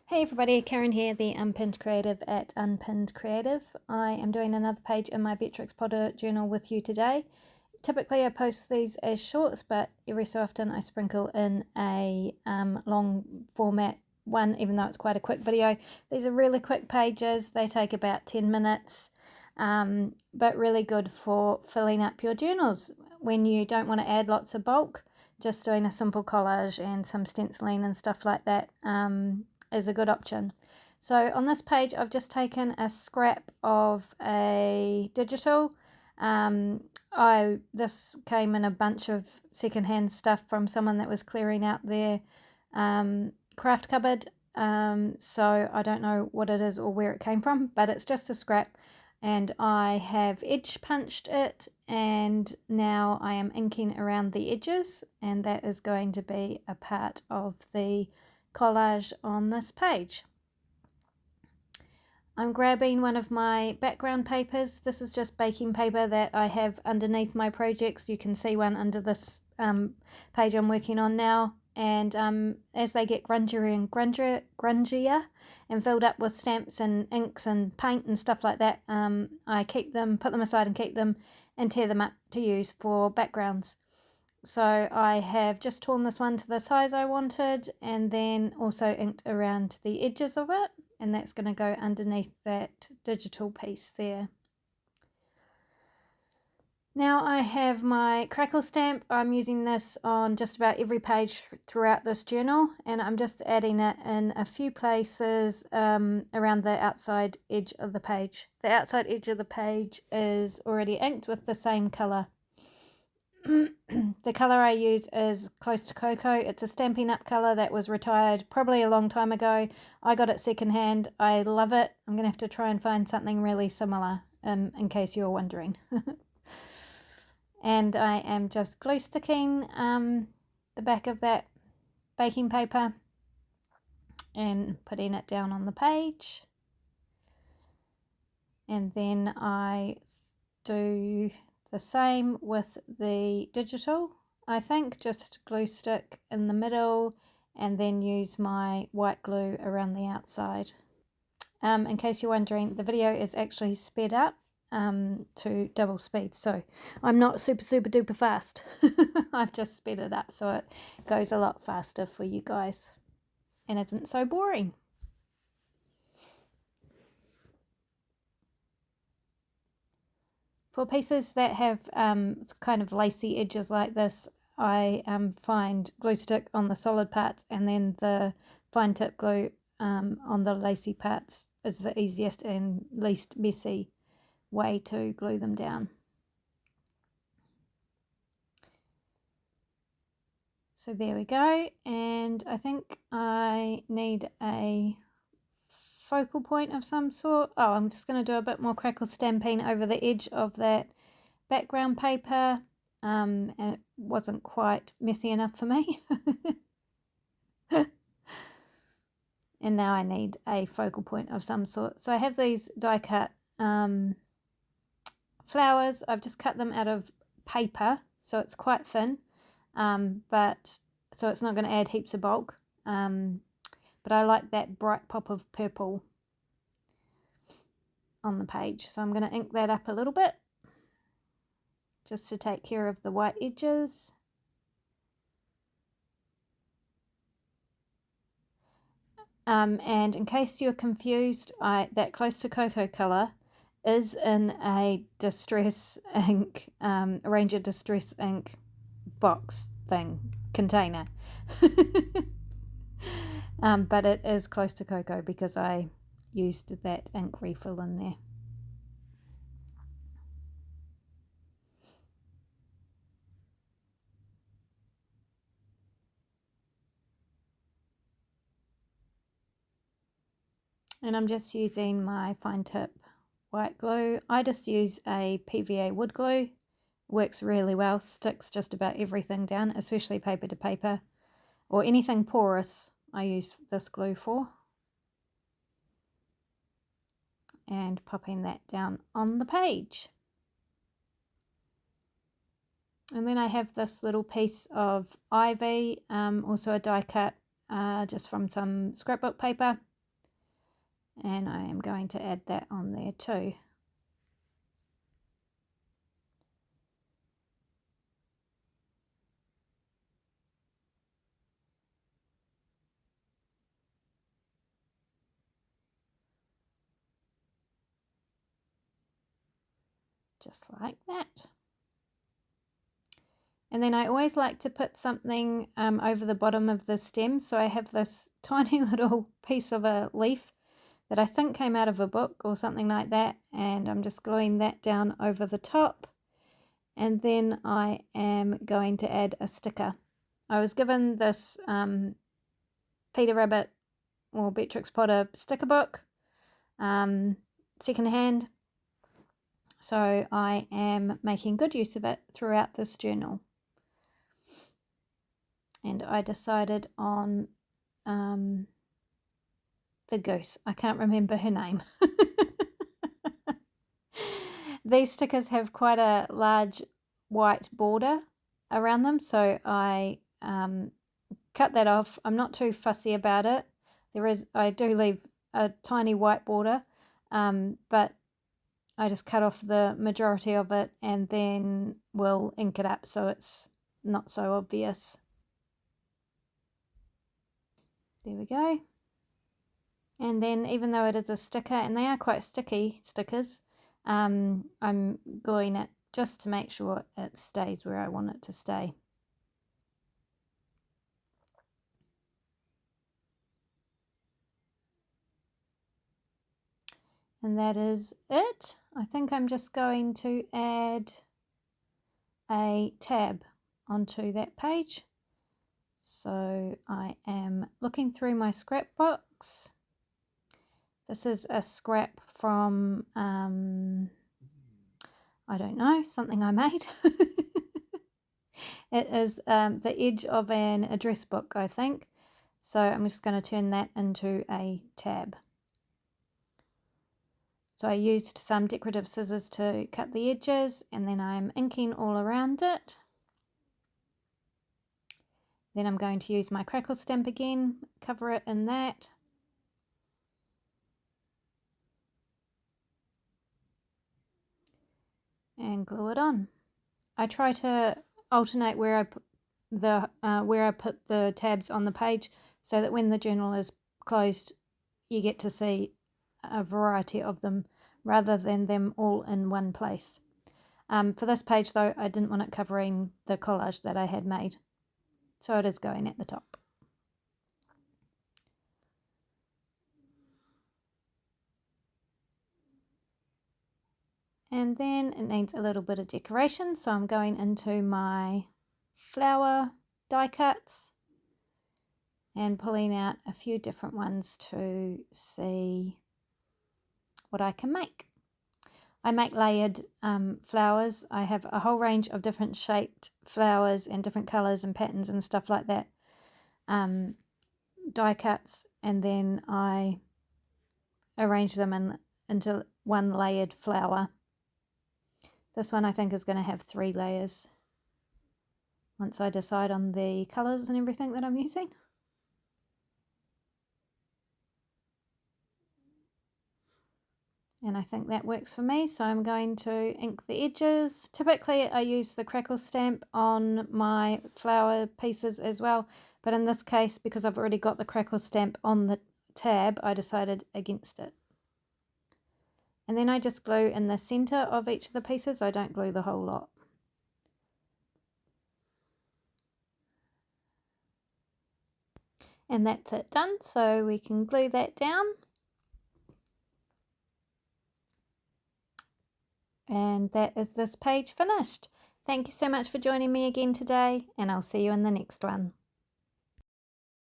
Hey everybody, Karen here, the Unpinned Creative at Unpinned Creative. I am doing another page in my Beatrix Potter Journal with you today. Typically I post these as shorts, but every so often I sprinkle in a long format one, even though it's quite a quick video. These are really quick pages, they take about 10 minutes, but really good for filling up your journals when you don't want to add lots of bulk. Just doing a simple collage and some stenciling and stuff like that is a good option. So on this page I've just taken a scrap of a digital. This came in a bunch of secondhand stuff from someone that was clearing out their craft cupboard, so I don't know what it is or where it came from, but it's just a scrap, and I have edge punched it, and now I am inking around the edges, and that is going to be a part of the collage on this page. I'm grabbing one of my background papers. This is just baking paper that I have underneath my projects. You can see one under this page I'm working on now, and as they get grungier and grungier and filled up with stamps and inks and paint and stuff like that, I keep them, put them aside and keep them, and tear them up to use for backgrounds. So I have just torn this one to the size I wanted, and then also inked around the edges of it, and that's going to go underneath that digital piece there. Now I have my crackle stamp. I'm using this on just about every page throughout this journal, and I'm just adding it in a few places around the outside edge of the page. The outside edge of the page is already inked with the same colour. The colour I use is Close to Cocoa. It's a Stampin' Up colour that was retired probably a long time ago. I got it secondhand. I love it. I'm going to have to try and find something really similar in case you're wondering. And I am just glue sticking the back of that baking paper and putting it down on the page. And then I do the same with the digital, I think, just glue stick in the middle and then use my white glue around the outside. In case you're wondering, the video is actually sped up to double speed, so I'm not super duper fast. I've just sped it up so it goes a lot faster for you guys and isn't so boring. For pieces that have kind of lacy edges like this, I find glue stick on the solid parts, and then the fine tip glue on the lacy parts is the easiest and least messy way to glue them down. So there we go, and I think I need a focal point of some sort. Oh, I'm just going to do a bit more crackle stamping over the edge of that background paper, and it wasn't quite messy enough for me. And now I need a focal point of some sort. So I have these die cut flowers. I've just cut them out of paper, so it's quite thin, but so it's not going to add heaps of bulk. But I like that bright pop of purple on the page. So I'm going to ink that up a little bit just to take care of the white edges. And in case you're confused, that Close to Cocoa colour is in a Distress ink, Ranger Distress ink box thing, container. But it is Close to Cocoa because I used that ink refill in there. And I'm just using my fine tip white glue. I just use a PVA wood glue. Works really well, sticks just about everything down, especially paper to paper or anything porous. I use this glue for. And popping that down on the page. And then I have this little piece of ivy, also a die cut just from some scrapbook paper. and I am going to add that on there too. Just like that. And then I always like to put something over the bottom of the stem. So I have this tiny little piece of a leaf that I think came out of a book or something like that. And I'm just gluing that down over the top. And then I am going to add a sticker. I was given this Peter Rabbit or Beatrix Potter sticker book, secondhand. So I am making good use of it throughout this journal. And I decided on the goose. I can't remember her name. These stickers have quite a large white border around them, so I cut that off. I'm not too fussy about it. I do leave a tiny white border, but I just cut off the majority of it and then we'll ink it up so it's not so obvious. There we go. And then even though it is a sticker, and they are quite sticky stickers, I'm gluing it just to make sure it stays where I want it to stay. And that is it. I think I'm just going to add a tab onto that page. So I am looking through my scrapbooks. This is a scrap from, I don't know, something I made. It is the edge of an address book, I think. So I'm just going to turn that into a tab. So I used some decorative scissors to cut the edges, and then I'm inking all around it. Then I'm going to use my crackle stamp again, cover it in that. And glue it on. I try to alternate where I put the tabs on the page so that when the journal is closed you get to see a variety of them rather than them all in one place. For this page though, I didn't want it covering the collage that I had made, so it is going at the top. And then it needs a little bit of decoration, so I'm going into my flower die cuts and pulling out a few different ones to see what I can make. I make layered flowers. I have a whole range of different shaped flowers and different colours and patterns and stuff like that. Die cuts, and then I arrange them into one layered flower. This one I think is going to have 3 layers once I decide on the colours and everything that I'm using. And I think that works for me, so I'm going to ink the edges. Typically I use the crackle stamp on my flower pieces as well, but in this case, because I've already got the crackle stamp on the tab, I decided against it. And then I just glue in the centre of each of the pieces. I don't glue the whole lot. And that's it done, so we can glue that down. And that is this page finished. Thank you so much for joining me again today, and I'll see you in the next one.